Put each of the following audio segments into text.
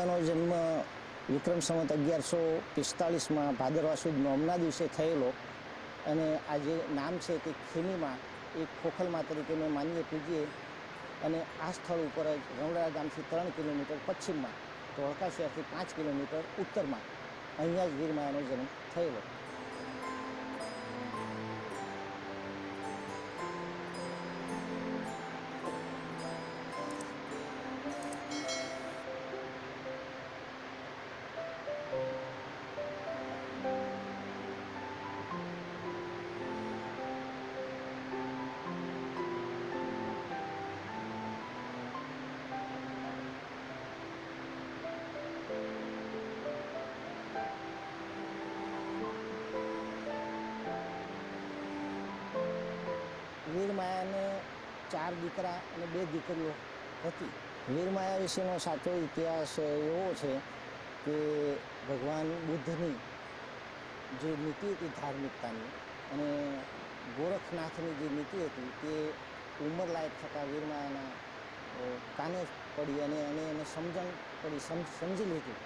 વીરમાયાનો જન્મ વિક્રમ સંવત 1145માં ભાદરવા સુદ નોમના દિવસે થયેલો અને આ જે નામ છે તે ખેમીમાં એક ખોખલમાં તરીકે અમે માનીએ પૂજીએ અને આ સ્થળ ઉપર જ રમણા ગામથી 3 કિલોમીટર પશ્ચિમમાં ધોળકા શહેરથી 5 કિલોમીટર ઉત્તરમાં અહીંયા જ વીરમાયાનો જન્મ થયેલો. વીરમાયાને 4 દીકરા અને 2 દીકરીઓ હતી. વીરમાયા વિશેનો સાચો ઇતિહાસ એવો છે કે ભગવાન બુદ્ધની જે નીતિ હતી ધાર્મિકતાની અને ગોરખનાથની જે નીતિ હતી તે ઉંમરલાયક થતાં વીરમાયાના કાને પડી અને એને સમજણ પડી, સમજી લીધું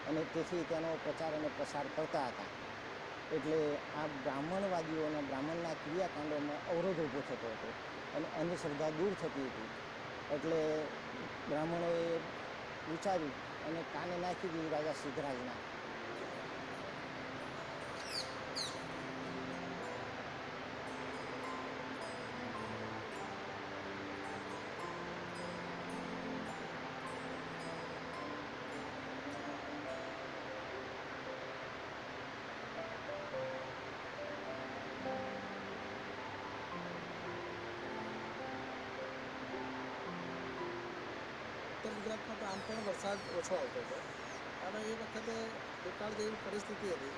અને તેથી તેનો પ્રચાર અને પ્રસાર કરતા હતા. એટલે આ બ્રાહ્મણવાદીઓના બ્રાહ્મણના ક્રિયાકાંડોમાં અવરોધ ઊભો થતો હતો અને અંધશ્રદ્ધા દૂર થતી હતી. એટલે બ્રાહ્મણોએ વિચાર્યું અને કાને નાખી દીધું રાજા સિદ્ધરાજના. ઉત્તર ગુજરાતમાં તો આમ પણ વરસાદ ઓછો આવતો હતો અને એ વખતે દુકાળ જેવી પરિસ્થિતિ હતી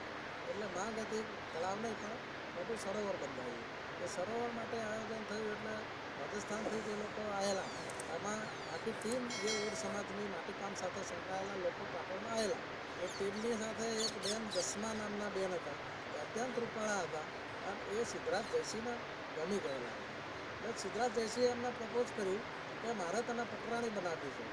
એટલે માંગ હતી તળાવ નહીં પણ મોટું સરોવર બંધાયું. એ સરોવર માટે આયોજન થયું એટલે રાજસ્થાનથી જે લોકો આવેલા એમાં આખી ટીમ જે ઉડ સમાજની માટીકામ સાથે સંકળાયેલા લોકો પાટણમાં આવેલા. એ ટીમની સાથે એક બેન જસ્મા નામના બેન હતા, એ અત્યંત રૂપાળા હતા અને એ સિદ્ધરાજ જયસિંહને ગમી ગયેલા. એટલે સિદ્ધરાજ જયસિંહે એમને પ્રપોઝ કર્યું કે મારે તને પટરાણી બનાવવી છે,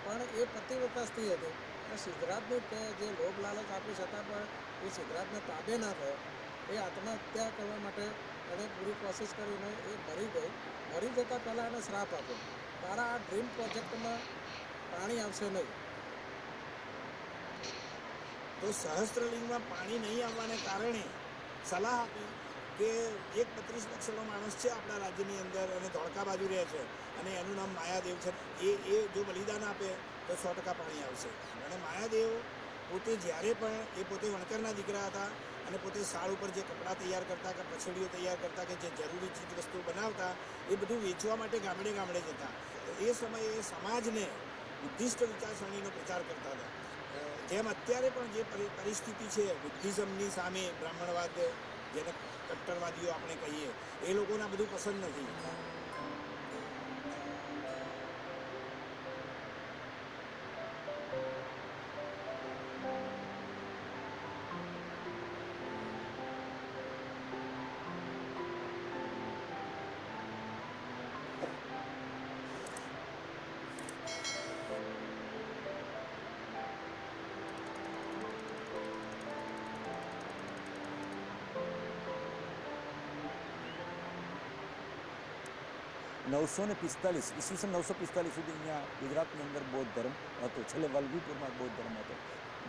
પણ એ પતિવ્રતા સ્ત્રી હતી અને સિદ્ધરાજની કે જે લોભ લાલચ આપી છતાં પણ એ સિદ્ધરાજને તાબે ના થયો. એ આત્મહત્યા કરવા માટે એણે પૂરી કોશિશ કરીને એ મરી ગઈ. મરી જતાં પહેલાં એને શ્રાપ આપ્યો, તારા આ ડ્રીમ પ્રોજેક્ટમાં પાણી આવશે નહીં. તો સહસ્ત્રલિંગમાં પાણી નહીં આવવાને કારણે સલાહ આપી કે એક 35 લાખનો માણસ છે આપણા રાજ્યની અંદર અને ધોળકા બાજુ રહે છે અને એનું નામ માયાદેવ છે. એ જો બલિદાન આપે તો 100% પાણી આવશે. અને માયાદેવ પોતે જ્યારે પણ એ પોતે વણકરના દીકરા હતા અને પોતે સાળ ઉપર જે કપડાં તૈયાર કરતા કે પછડીઓ તૈયાર કરતા કે જે જરૂરી ચીજ વસ્તુ બનાવતા એ બધું વેચવા માટે ગામડે ગામડે જતા. એ સમયે સમાજને બુદ્ધિસ્ટ વિચારસરણીનો પ્રચાર કરતા હતા. જેમ અત્યારે પણ જે પરિસ્થિતિ છે બુદ્ધિઝમની સામે બ્રાહ્મણવાદ જેને કટ્ટરવાદીઓ આપણે કહીએ એ લોકોને બધું પસંદ નથી. ઈસવીસન 945 સુધી અહીંયા ગુજરાતની અંદર બૌદ્ધ ધર્મ હતો. છેલ્લે વલ્લભીપુરમાં બૌદ્ધ ધર્મ હતો.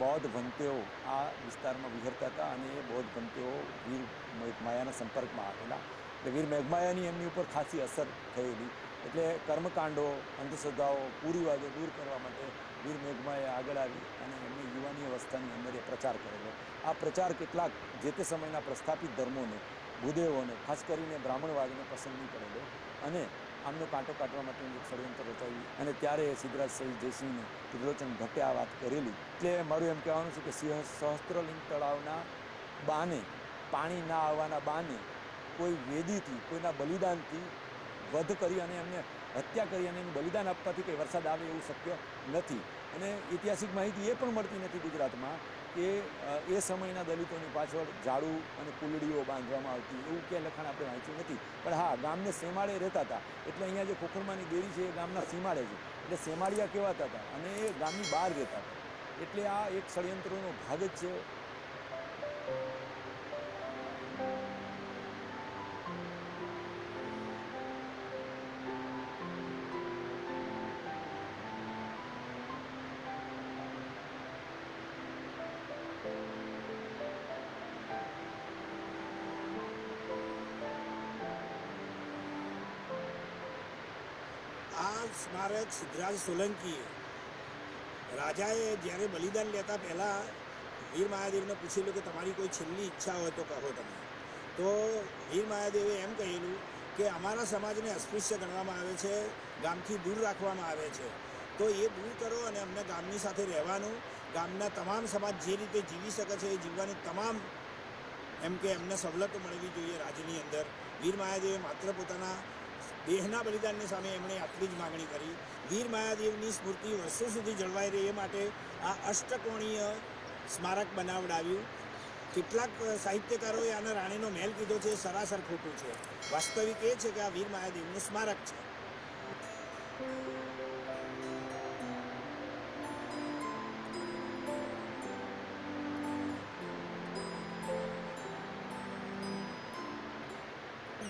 બૌદ્ધ ભંતેઓ આ વિસ્તારમાં વિહરતા હતા અને એ બૌદ્ધ ભંતેઓ વીર મેઘમાયાના સંપર્કમાં આવેલા. એટલે વીર મેઘમાયાની એમની ઉપર ખાસી અસર થયેલી. એટલે કર્મકાંડો, અંધશ્રદ્ધાઓ, કુરિવાજો દૂર કરવા માટે વીર મેઘમાયા આગળ આવી અને એમની યુવાની અવસ્થાની અંદર એ પ્રચાર કરેલો. આ પ્રચાર કેટલાક જે તે સમયના પ્રસ્થાપિત ધર્મોને, ભૂદેવોને, ખાસ કરીને બ્રાહ્મણવાદને પસંદ નહીં પડેલો અને આમનો કાંટો કાઢવા માટેનું એક ષડયંત્ર રચાયું. અને ત્યારે સિદ્ધરાજ જયસિંહને ત્રિલોચન ભટ્ટે આ વાત કરેલી. એટલે મારું એમ કહેવાનું છે કે સહસ્ત્રલિંગ તળાવના બાને, પાણી ના આવવાના બાને કોઈ વેદીથી, કોઈના બલિદાનથી વધ કરી અને એમને હત્યા કરી અને એનું બલિદાન આપવાથી કંઈ વરસાદ આવે એવું શક્ય નથી. અને ઐતિહાસિક માહિતી એ પણ મળતી નથી ગુજરાતમાં કે એ સમયના દલિતોની પાછળ ઝાડુ અને કુલડીઓ બાંધવામાં આવતી એવું ક્યાંય લખાણ આપણે વાંચ્યું નથી. પણ હા, ગામને સેમાળે રહેતા હતા એટલે અહીંયા જે ખોખરમાની દેરી છે એ ગામના સીમાડે છે એટલે સેમાળિયા કહેવાતા હતા અને એ ગામની બહાર રહેતા હતા. એટલે આ એક ષડયંત્રનો ભાગ જ છે. આ સ્મારક સિદ્ધરાજ સોલંકીએ રાજાએ જ્યારે બલિદાન લેતા પહેલાં વીર મહાદેવને પૂછેલું કે તમારી કોઈ છેલ્લી ઈચ્છા હોય તો કહો તમે. તો વીર મહાદેવે એમ કહેલું કે અમારા સમાજને અસ્પૃશ્ય ગણવામાં આવે છે, ગામથી દૂર રાખવામાં આવે છે, તો એ દૂર કરો અને અમને ગામની સાથે રહેવાનું, ગામના તમામ સમાજ જે રીતે જીવી શકે છે એ જીવવાની તમામ એમ કે એમને સવલતો મળવી જોઈએ રાજ્યની અંદર. વીર મહાદેવે માત્ર પોતાના દેહના બલિદાનની સામે એમણે આટલી જ માગણી કરી. વીર મહાદેવની સ્મૃતિ વર્ષો સુધી જળવાઈ રહે એ માટે આ અષ્ટકોણીય સ્મારક બનાવડાવ્યું. કેટલાક સાહિત્યકારોએ આને રાણીનો મહેલ કીધો છે, સરાસર ખોટું છે. વાસ્તવિક એ છે કે આ વીર મહાદેવનું સ્મારક છે.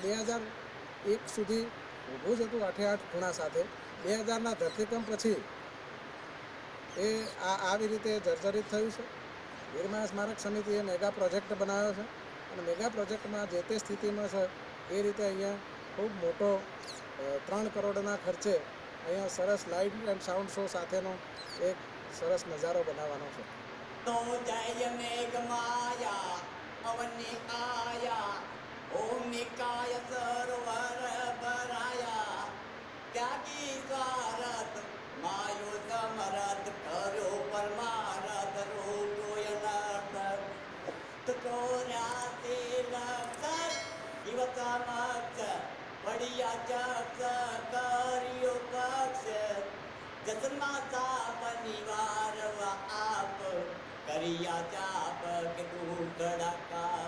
બે 2001 સુધી ઊભું જ હતું 8 ખૂણા સાથે. 2000ના ધરતીકંપ પછી એ આવી રીતે જર્જરિત થયું છે. વીરમાયા સ્મારક સમિતિએ મેગા પ્રોજેક્ટ બનાવ્યો છે અને મેગા પ્રોજેક્ટમાં જે તે સ્થિતિમાં છે એ રીતે અહીંયા ખૂબ મોટો 3 કરોડના ખર્ચે અહીંયા સરસ લાઇટ એન્ડ સાઉન્ડ શો સાથેનો એક સરસ નજારો બનાવવાનો છે. તો જય મેઘ માયા અવની આયા ઓમ નિકાય સરોવર ભરાયા ત્યાગી સ્વારથ માયો સમરથ કર્યો પરમારથ રોગોયનર્થ તકોર્યાસે લક્ષ દિવસ સમક્ષ પડિયા ચક્ષ કર્યો પક્ષ જસનમાં સાપ નિવારવા આપ કરિયા ચાપ કે તું ધડાકા